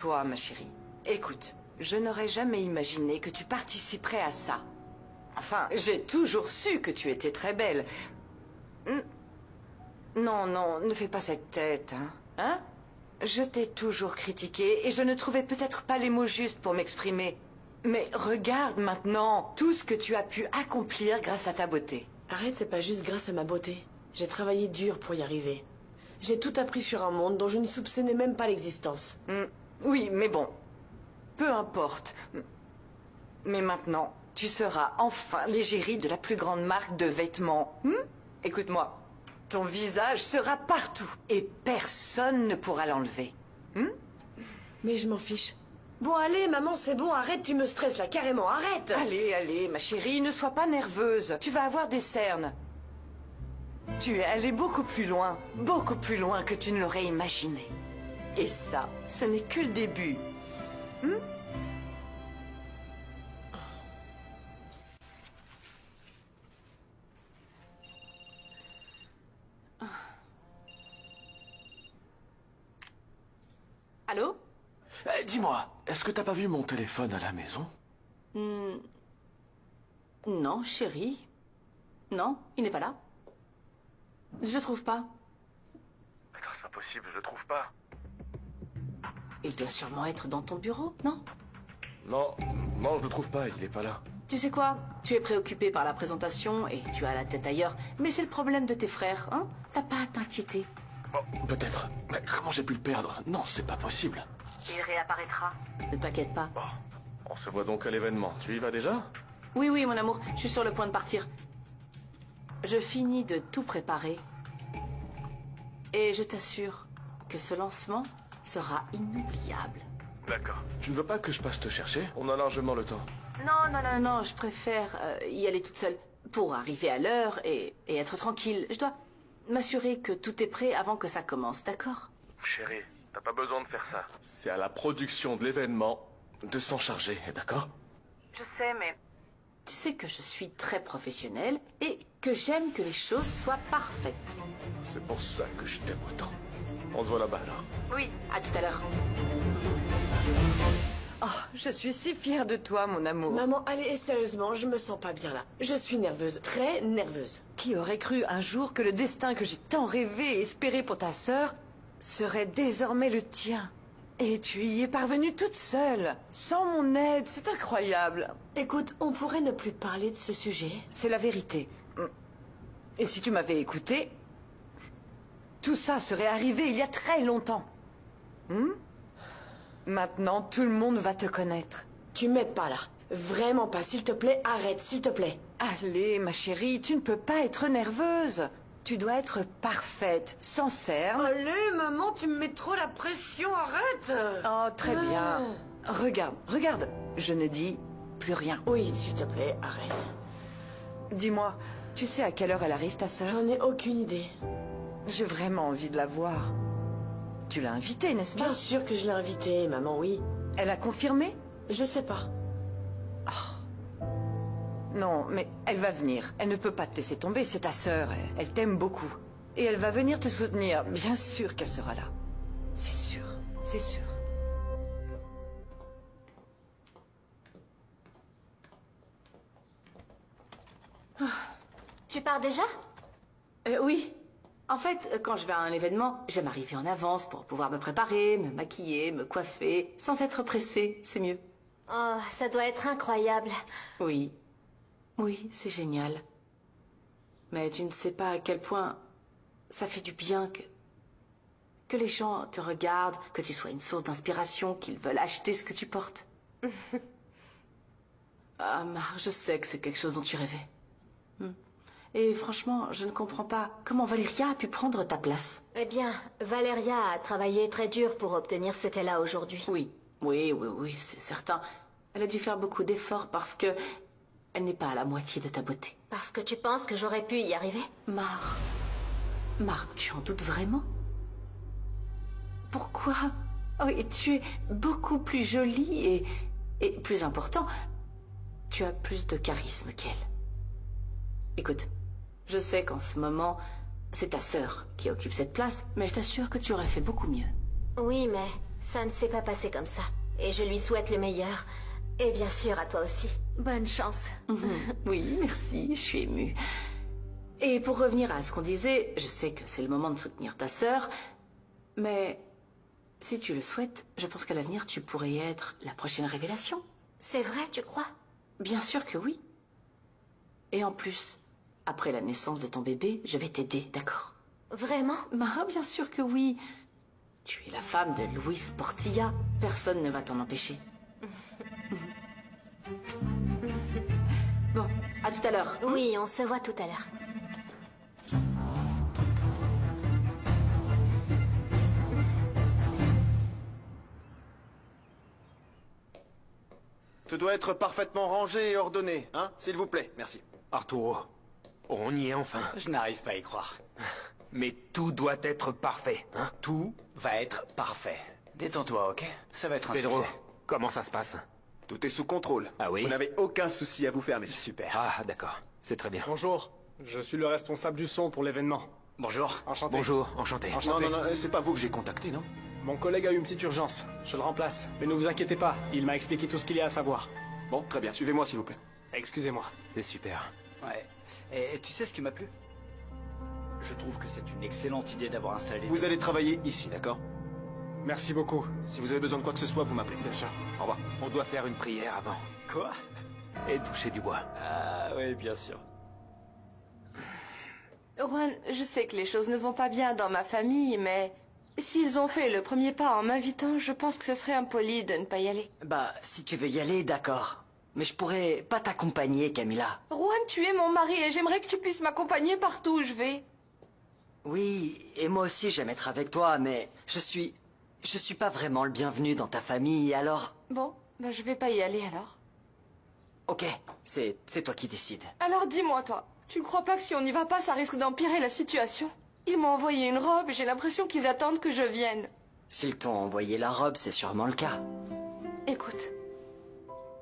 Toi, ma chérie, écoute, je n'aurais jamais imaginé que tu participerais à ça. Enfin, j'ai toujours su que tu étais très belle. Non, non, ne fais pas cette tête, hein. Hein? Je t'ai toujours critiqué et je ne trouvais peut-être pas les mots justes pour m'exprimer. Mais regarde maintenant tout ce que tu as pu accomplir grâce à ta beauté. Arrête, c'est pas juste grâce à ma beauté. J'ai travaillé dur pour y arriver. J'ai tout appris sur un monde dont je ne soupçonnais même pas l'existence. Oui, mais bon, peu importe. Mais maintenant, tu seras enfin l'égérie de la plus grande marque de vêtements. Écoute-moi, ton visage sera partout et personne ne pourra l'enlever. Mais je m'en fiche. Bon, allez, maman, c'est bon, arrête, tu me stresses là, carrément, arrête! Allez, allez, ma chérie, ne sois pas nerveuse. Tu vas avoir des cernes. Tu es allée beaucoup plus loin que tu ne l'aurais imaginé. Et ça, ce n'est que le début. Allô? Dis-moi, est-ce que t'as pas vu mon téléphone à la maison? Non, chérie. Non, il n'est pas là. Je le trouve pas. Attends, c'est pas possible, je le trouve pas. Il doit sûrement être dans ton bureau, non? Non, non, je le trouve pas, il est pas là. Tu sais quoi? Tu es préoccupé par la présentation et tu as la tête ailleurs. Mais c'est le problème de tes frères, hein? T'as pas à t'inquiéter. Bon, peut-être. Mais comment j'ai pu le perdre? Non, c'est pas possible. Il réapparaîtra. Ne t'inquiète pas. Bon, on se voit donc à l'événement. Tu y vas déjà? Oui, oui, mon amour, je suis sur le point de partir. Je finis de tout préparer. Et je t'assure que ce lancement sera inoubliable. D'accord. Tu ne veux pas que je passe te chercher? On a largement le temps. Non, non, non, non, je préfère y aller toute seule. Pour arriver à l'heure et être tranquille. Je dois m'assurer que tout est prêt avant que ça commence, d'accord? Chérie, t'as pas besoin de faire ça. C'est à la production de l'événement de s'en charger, d'accord? Je sais, mais... Tu sais que je suis très professionnelle et que j'aime que les choses soient parfaites. C'est pour ça que je t'aime autant. On se voit là-bas alors. Oui, à tout à l'heure. Oh, je suis si fière de toi, mon amour. Maman, allez, sérieusement, je me sens pas bien là. Je suis nerveuse, très nerveuse. Qui aurait cru un jour que le destin que j'ai tant rêvé et espéré pour ta sœur serait désormais le tien? Et tu y es parvenue toute seule, sans mon aide, c'est incroyable. Écoute, on pourrait ne plus parler de ce sujet. C'est la vérité. Et si tu m'avais écouté, tout ça serait arrivé il y a très longtemps. Maintenant, tout le monde va te connaître. Tu m'aides pas là. Vraiment pas, s'il te plaît, arrête, s'il te plaît. Allez, ma chérie, tu ne peux pas être nerveuse. Tu dois être parfaite, sans cernes. Allez, maman, tu me mets trop la pression, arrête! Oh, très bien. Regarde, regarde. Je ne dis plus rien. Oui, s'il te plaît, arrête. Dis-moi, tu sais à quelle heure elle arrive, ta sœur? J'en ai aucune idée. J'ai vraiment envie de la voir. Tu l'as invitée, n'est-ce pas? Bien sûr que je l'ai invitée, maman, oui. Elle a confirmé? Je sais pas. Non, mais elle va venir. Elle ne peut pas te laisser tomber, c'est ta sœur. Elle t'aime beaucoup. Et elle va venir te soutenir. Bien sûr qu'elle sera là. C'est sûr, c'est sûr. Tu pars déjà? Oui. En fait, quand je vais à un événement, j'aime arriver en avance pour pouvoir me préparer, me maquiller, me coiffer, sans être pressée, c'est mieux. Oh, ça doit être incroyable. Oui. Oui, c'est génial. Mais tu ne sais pas à quel point ça fait du bien que les gens te regardent, que tu sois une source d'inspiration, qu'ils veulent acheter ce que tu portes. Ah, Mar, je sais que c'est quelque chose dont tu rêvais. Et franchement, je ne comprends pas comment Valéria a pu prendre ta place. Eh bien, Valéria a travaillé très dur pour obtenir ce qu'elle a aujourd'hui. Oui, oui, c'est certain. Elle a dû faire beaucoup d'efforts parce que elle n'est pas à la moitié de ta beauté. Parce que tu penses que j'aurais pu y arriver? Mar, tu en doutes vraiment? Pourquoi? Oh, et tu es beaucoup plus jolie et plus important, tu as plus de charisme qu'elle. Écoute, je sais qu'en ce moment, c'est ta sœur qui occupe cette place, mais je t'assure que tu aurais fait beaucoup mieux. Oui, mais Ça ne s'est pas passé comme ça. Et je lui souhaite le meilleur. Et bien sûr, à toi aussi. Bonne chance. Oui, merci, je suis émue. Et pour revenir à ce qu'on disait, je sais que c'est le moment de soutenir ta sœur, mais si tu le souhaites, je pense qu'à l'avenir, tu pourrais être la prochaine révélation. C'est vrai, tu crois? Bien sûr que oui. Et en plus, après la naissance de ton bébé, je vais t'aider, d'accord? Vraiment? Bah, bien sûr que oui. Tu es la femme de Luis Portilla. Personne ne va t'en empêcher. Bon, à tout à l'heure. Oui, on se voit tout à l'heure. Tout doit être parfaitement rangé et ordonné, hein? S'il vous plaît, merci. Arturo, on y est enfin. Je n'arrive pas à y croire. Mais tout doit être parfait, hein? Tout va être parfait. Détends-toi, ok? Ça va être un Pedro, succès. comment ça se passe? Tout est sous contrôle. Ah oui? Vous n'avez aucun souci à vous faire, messieurs. Super. Ah, d'accord. C'est très bien. Bonjour, je suis le responsable du son pour l'événement. Bonjour. Enchanté. Bonjour, enchanté. Enchanté. Non, c'est pas vous que j'ai contacté, non? Mon collègue a eu une petite urgence, je le remplace. Mais ne vous inquiétez pas, il m'a expliqué tout ce qu'il y a à savoir. Bon, très bien. Suivez-moi, s'il vous plaît. Excusez-moi. C'est super. Ouais. Et tu sais ce qui m'a plu? Je trouve que c'est une excellente idée d'avoir installé... Vous allez travailler ici, d'accord? Merci beaucoup. Si vous avez besoin de quoi que ce soit, vous m'appelez. Bien sûr. Au revoir. On doit faire une prière avant. Quoi? Et toucher du bois. Ah oui, bien sûr. Juan, je sais que les choses ne vont pas bien dans ma famille, mais s'ils ont fait le premier pas en m'invitant, je pense que ce serait impoli de ne pas y aller. Bah, si tu veux y aller, d'accord. Mais je pourrais pas t'accompagner, Camilla. Juan, tu es mon mari et j'aimerais que tu puisses m'accompagner partout où je vais. Oui, et moi aussi j'aime être avec toi, mais je suis pas vraiment le bienvenu dans ta famille, alors... Bon, ben je vais pas y aller alors. Ok, c'est toi qui décides. Alors dis-moi, toi, tu ne crois pas que si on n'y va pas, ça risque d'empirer la situation? Ils m'ont envoyé une robe et j'ai l'impression qu'ils attendent que je vienne. S'ils t'ont envoyé la robe, c'est sûrement le cas. Écoute,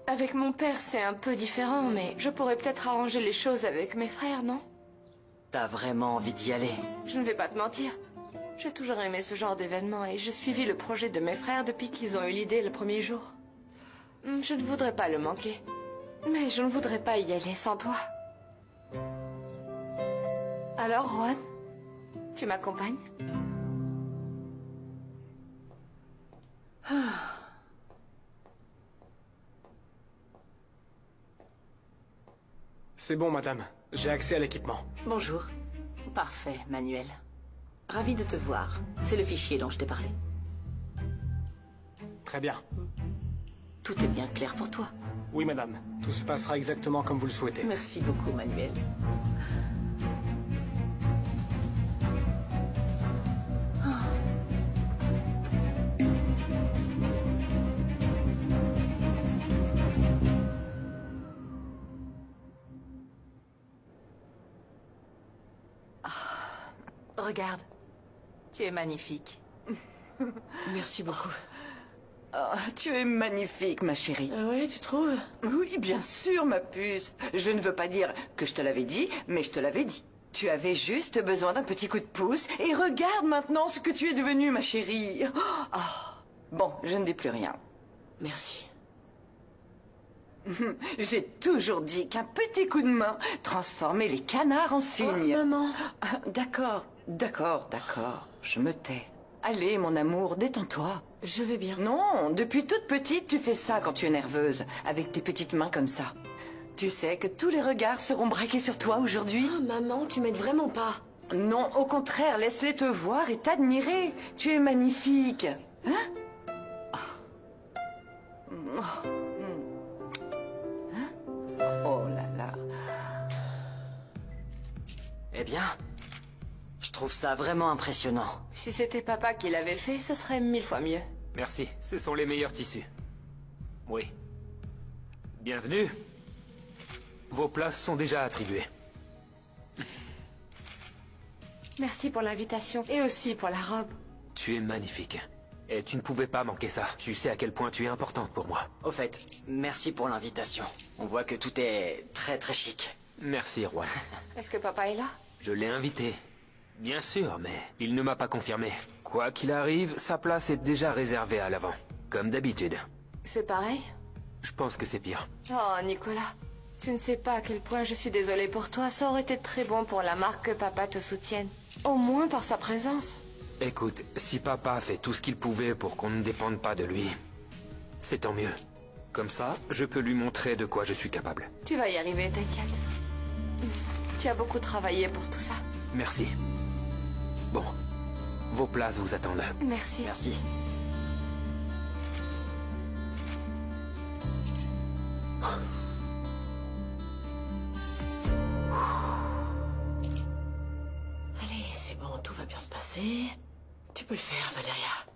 avec mon père c'est un peu différent, mais je pourrais peut-être arranger les choses avec mes frères, non? T'as vraiment envie d'y aller? Je ne vais pas te mentir. J'ai toujours aimé ce genre d'événement et j'ai suivi le projet de mes frères depuis qu'ils ont eu l'idée le premier jour. Je ne voudrais pas le manquer. Mais je ne voudrais pas y aller sans toi. Alors, Juan, tu m'accompagnes? C'est bon, madame. J'ai accès à l'équipement. Bonjour. Parfait, Manuel. Ravi de te voir. C'est le fichier dont je t'ai parlé. Très bien. Tout est bien clair pour toi. Oui, madame. Tout se passera exactement comme vous le souhaitez. Merci beaucoup, Manuel. Regarde, tu es magnifique. Merci beaucoup. Oh, tu es magnifique, ma chérie. Ah ouais, tu trouves? Oui, bien sûr, ma puce. Je ne veux pas dire que je te l'avais dit, mais je te l'avais dit. Tu avais juste besoin d'un petit coup de pouce, et regarde maintenant ce que tu es devenue, ma chérie. Oh. Bon, je ne dis plus rien. Merci. J'ai toujours dit qu'un petit coup de main transformait les canards en cygnes. Oh, maman. D'accord, je me tais. Allez, mon amour, détends-toi. Je vais bien. Non, depuis toute petite, tu fais ça quand tu es nerveuse, avec tes petites mains comme ça. Tu sais que tous les regards seront braqués sur toi aujourd'hui. Oh, maman, tu m'aides vraiment pas. Non, au contraire, laisse-les te voir et t'admirer. Tu es magnifique. Hein? Oh là là. Eh bien, je trouve ça vraiment impressionnant. Si c'était papa qui l'avait fait, ce serait 1000 fois mieux. Merci, ce sont les meilleurs tissus. Oui. Bienvenue. Vos places sont déjà attribuées. Merci pour l'invitation et aussi pour la robe. Tu es magnifique. Et tu ne pouvais pas manquer ça. Tu sais à quel point tu es importante pour moi. Au fait, merci pour l'invitation. On voit que tout est très très chic. Merci, Juan. Est-ce que papa est là? Je l'ai invité. Bien sûr, mais il ne m'a pas confirmé. Quoi qu'il arrive, sa place est déjà réservée à l'avant. Comme d'habitude. C'est pareil? Je pense que c'est pire. Oh, Nicolas. Tu ne sais pas à quel point je suis désolée pour toi. Ça aurait été très bon pour la marque que papa te soutienne. Au moins par sa présence. Écoute, si papa fait tout ce qu'il pouvait pour qu'on ne dépende pas de lui, c'est tant mieux. Comme ça, je peux lui montrer de quoi je suis capable. Tu vas y arriver, t'inquiète. Tu as beaucoup travaillé pour tout ça. Merci. Bon, vos places vous attendent. Merci. Merci. Allez, c'est bon, tout va bien se passer. Tu peux le faire, Valéria.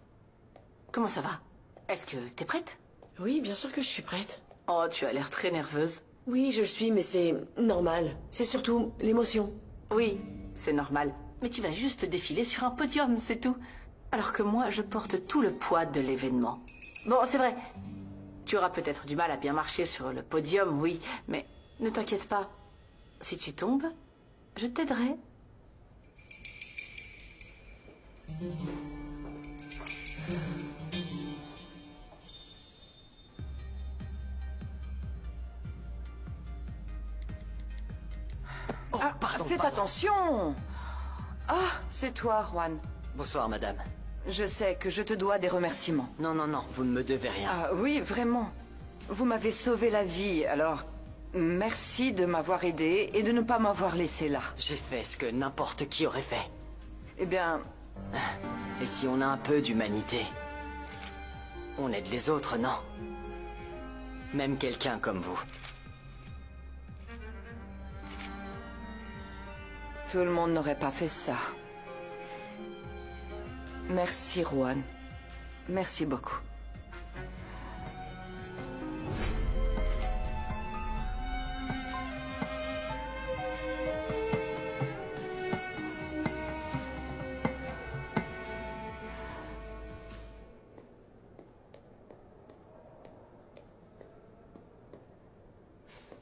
Comment ça va? Est-ce que t'es prête? Oui, bien sûr que je suis prête. Oh, tu as l'air très nerveuse. Oui, je le suis, mais c'est normal. C'est surtout l'émotion. Oui, c'est normal. Mais tu vas juste défiler sur un podium, c'est tout. Alors que moi, je porte tout le poids de l'événement. Bon, c'est vrai. Tu auras peut-être du mal à bien marcher sur le podium, oui. Mais ne t'inquiète pas. Si tu tombes, je t'aiderai. Ah, faites attention. Ah, c'est toi, Juan. Bonsoir, madame. Je sais que je te dois des remerciements. Non, non, non, vous ne me devez rien. Ah oui, vraiment. Vous m'avez sauvé la vie, alors merci de m'avoir aidé et de ne pas m'avoir laissé là. J'ai fait ce que n'importe qui aurait fait. Eh bien, Et si on a un peu d'humanité, on aide les autres, non? Même quelqu'un comme vous. tout le monde n'aurait pas fait ça. Merci, Juan. Merci beaucoup.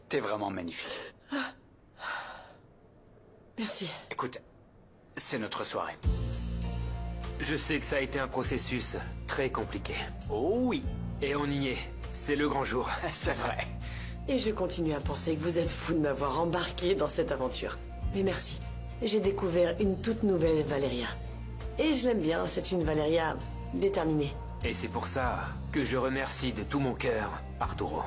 T'es vraiment magnifique. Merci. Écoute, c'est notre soirée. Je sais que ça a été un processus très compliqué. Oh oui, Et on y est. C'est le grand jour. c'est vrai. Et je continue à penser que vous êtes fou de m'avoir embarqué dans cette aventure. Mais merci. J'ai découvert une toute nouvelle Valéria. Et je l'aime bien, c'est une Valéria déterminée. Et c'est pour ça que je remercie de tout mon cœur Arturo.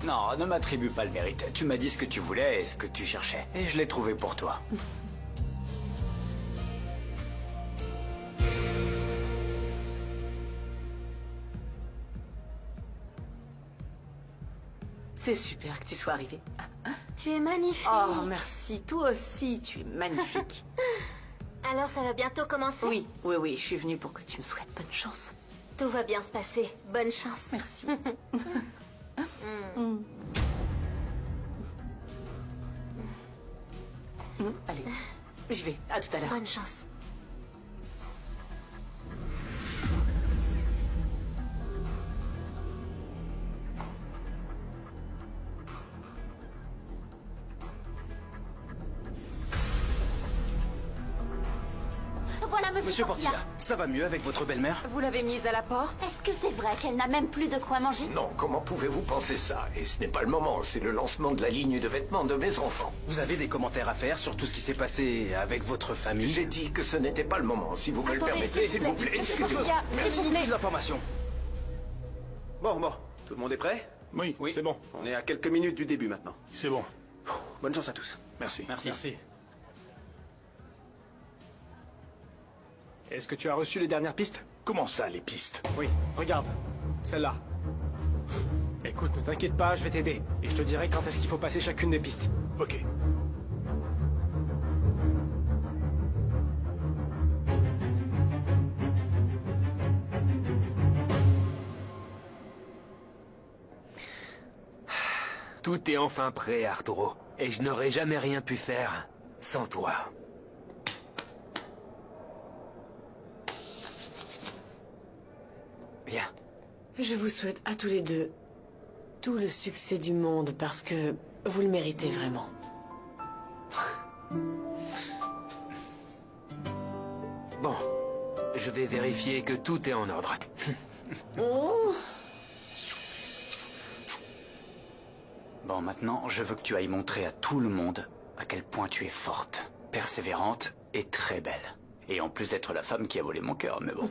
Non, ne m'attribue pas le mérite. Tu m'as dit ce que tu voulais et ce que tu cherchais. Et je l'ai trouvé pour toi. C'est super que tu sois arrivé. Tu es magnifique. Oh, merci. Toi aussi, tu es magnifique. Alors ça va bientôt commencer? Oui, oui, oui, je suis venue pour que tu me souhaites bonne chance. Tout va bien se passer. Bonne chance. Merci. Allez, j'y vais. À tout à l'heure. Bonne chance. Voilà, Monsieur Portilla, ça va mieux avec votre belle-mère? Vous l'avez mise à la porte? Est-ce que c'est vrai qu'elle n'a même plus de quoi manger? Non, comment pouvez-vous penser ça? Et ce n'est pas le moment, c'est le lancement de la ligne de vêtements de mes enfants. Vous avez des commentaires à faire sur tout ce qui s'est passé avec votre famille? J'ai dit que ce n'était pas le moment, si vous me le Attendez, permettez, s'il s'il vous vous plaît. plaît. Monsieur Excusez-moi. Portilla, s'il vous plaît. Plus d'informations. Bon, tout le monde est prêt? Oui, c'est bon. On est à quelques minutes du début maintenant. C'est bon. Bonne chance à tous. Merci. Merci. Est-ce que tu as reçu les dernières pistes? Comment ça, les pistes? Oui, regarde. Celle-là. Écoute, ne t'inquiète pas, je vais t'aider. Et je te dirai quand est-ce qu'il faut passer chacune des pistes. Ok. Tout est enfin prêt, Arturo. Et je n'aurais jamais rien pu faire sans toi. Bien. Je vous souhaite à tous les deux tout le succès du monde parce que vous le méritez vraiment. Bon, je vais vérifier que tout est en ordre. Oh. Bon, maintenant, je veux que tu ailles montrer à tout le monde à quel point tu es forte, persévérante et très belle. Et en plus d'être la femme qui a volé mon cœur, mais bon.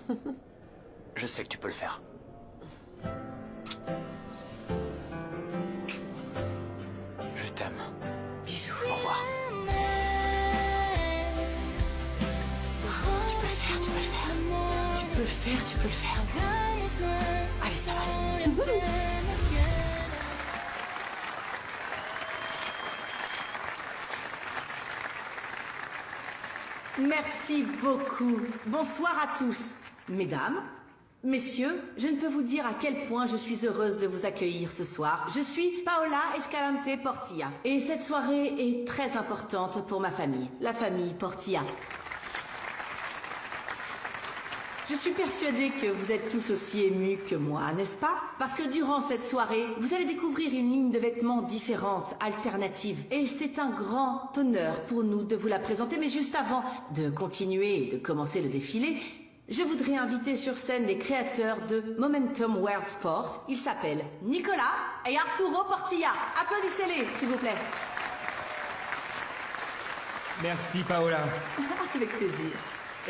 Je sais que tu peux le faire. Je t'aime. Bisous. Au revoir. Tu peux le faire, tu peux le faire. Tu peux le faire, tu peux le faire. Allez, ça va. Merci beaucoup. Bonsoir à tous. Mesdames, messieurs, je ne peux vous dire à quel point je suis heureuse de vous accueillir ce soir. Je suis Paola Escalante Portilla. Et cette soirée est très importante pour ma famille, la famille Portilla. Je suis persuadée que vous êtes tous aussi émus que moi, n'est-ce pas? Parce que durant cette soirée, vous allez découvrir une ligne de vêtements différente, alternative. Et c'est un grand honneur pour nous de vous la présenter. Mais juste avant de continuer et de commencer le défilé, je voudrais inviter sur scène les créateurs de Momentum World Sport. Ils s'appellent Nicolas et Arturo Portilla. Applaudissez-les, s'il vous plaît. Merci Paola. Avec plaisir.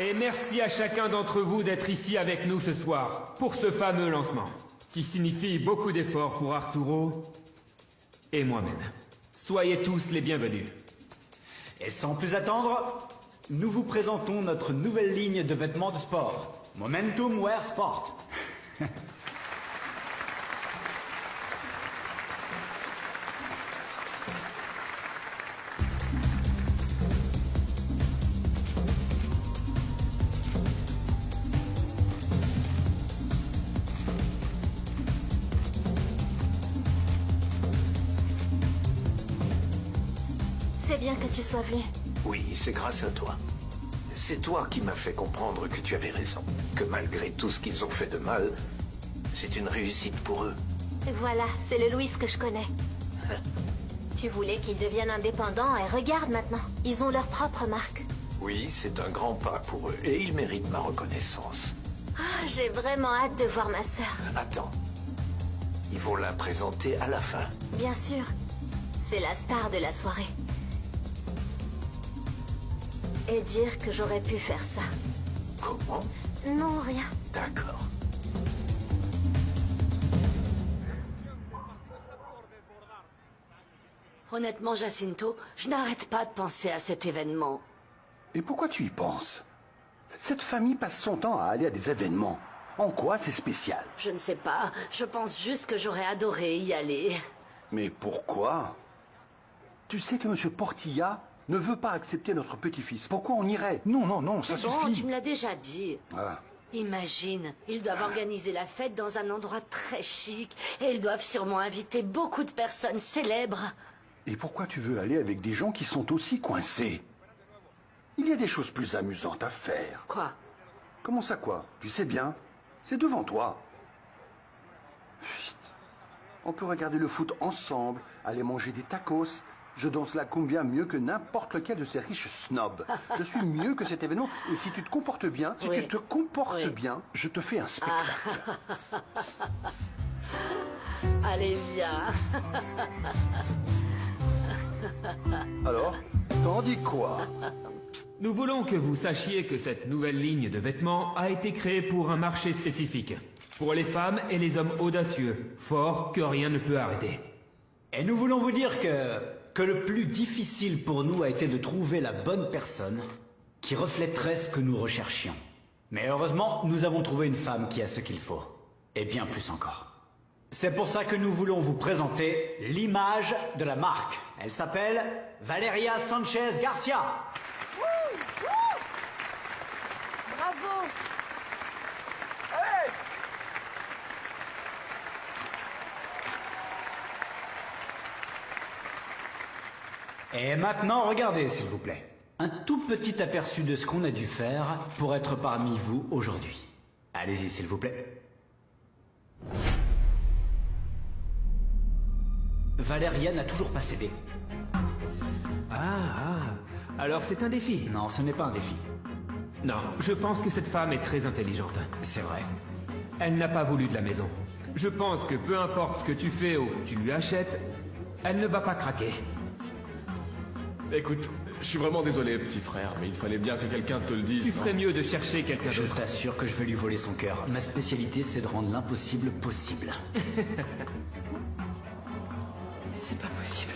Et merci à chacun d'entre vous d'être ici avec nous ce soir pour ce fameux lancement, qui signifie beaucoup d'efforts pour Arturo et moi-même. Soyez tous les bienvenus. Et sans plus attendre, nous vous présentons notre nouvelle ligne de vêtements de sport, Momentum Wear Sport. C'est bien que tu sois venu. Oui, c'est grâce à toi. C'est toi qui m'as fait comprendre que tu avais raison. Que malgré tout ce qu'ils ont fait de mal, c'est une réussite pour eux. Voilà, c'est le Louis que je connais. Tu voulais qu'ils deviennent indépendants et regarde maintenant. Ils ont leur propre marque. Oui, c'est un grand pas pour eux et ils méritent ma reconnaissance. Ah, j'ai vraiment hâte de voir ma sœur. Attends. Ils vont la présenter à la fin. Bien sûr. C'est la star de la soirée. Et dire que j'aurais pu faire ça. Comment? Non, rien. D'accord. Honnêtement, Jacinto, je n'arrête pas de penser à cet événement. Et pourquoi tu y penses? Cette famille passe son temps à aller à des événements. En quoi c'est spécial? Je ne sais pas. Je pense juste que j'aurais adoré y aller. Mais pourquoi? Tu sais que M. Portilla ne veut pas accepter notre petit-fils. Pourquoi on irait? Non, non, non, ça Bon, suffit. tu me l'as déjà dit. Ah. Imagine, ils doivent organiser la fête dans un endroit très chic et ils doivent sûrement inviter beaucoup de personnes célèbres. Et pourquoi tu veux aller avec des gens qui sont aussi coincés? Il y a des choses plus amusantes à faire. Quoi? Comment ça quoi? Tu sais bien, c'est devant toi. Chut. On peut regarder le foot ensemble, aller manger des tacos. Je danse la cumbia mieux que n'importe lequel de ces riches snobs. Je suis mieux que cet événement. Et si tu te comportes bien, si tu te comportes bien, je te fais un spectacle. Allez, viens. Alors, t'en dis quoi? Nous voulons que vous sachiez que cette nouvelle ligne de vêtements a été créée pour un marché spécifique. Pour les femmes et les hommes audacieux, forts que rien ne peut arrêter. Et nous voulons vous dire que le plus difficile pour nous a été de trouver la bonne personne qui reflèterait ce que nous recherchions. Mais heureusement, nous avons trouvé une femme qui a ce qu'il faut. Et bien plus encore. C'est pour ça que nous voulons vous présenter l'image de la marque. Elle s'appelle Valeria Sanchez Garcia. Bravo. Et maintenant, regardez, s'il vous plaît. Un tout petit aperçu de ce qu'on a dû faire pour être parmi vous aujourd'hui. Allez-y, s'il vous plaît. Valeria n'a toujours pas cédé. Alors c'est un défi? Non, ce n'est pas un défi. Non, je pense que cette femme est très intelligente. C'est vrai. Elle n'a pas voulu de la maison. Je pense que peu importe ce que tu fais ou tu lui achètes, elle ne va pas craquer. Écoute, je suis vraiment désolé, petit frère, mais il fallait bien que quelqu'un te le dise. Tu ferais mieux de chercher quelqu'un Je d'autre. t'assure que je vais lui voler son cœur. Ma spécialité, c'est de rendre l'impossible possible. C'est pas possible.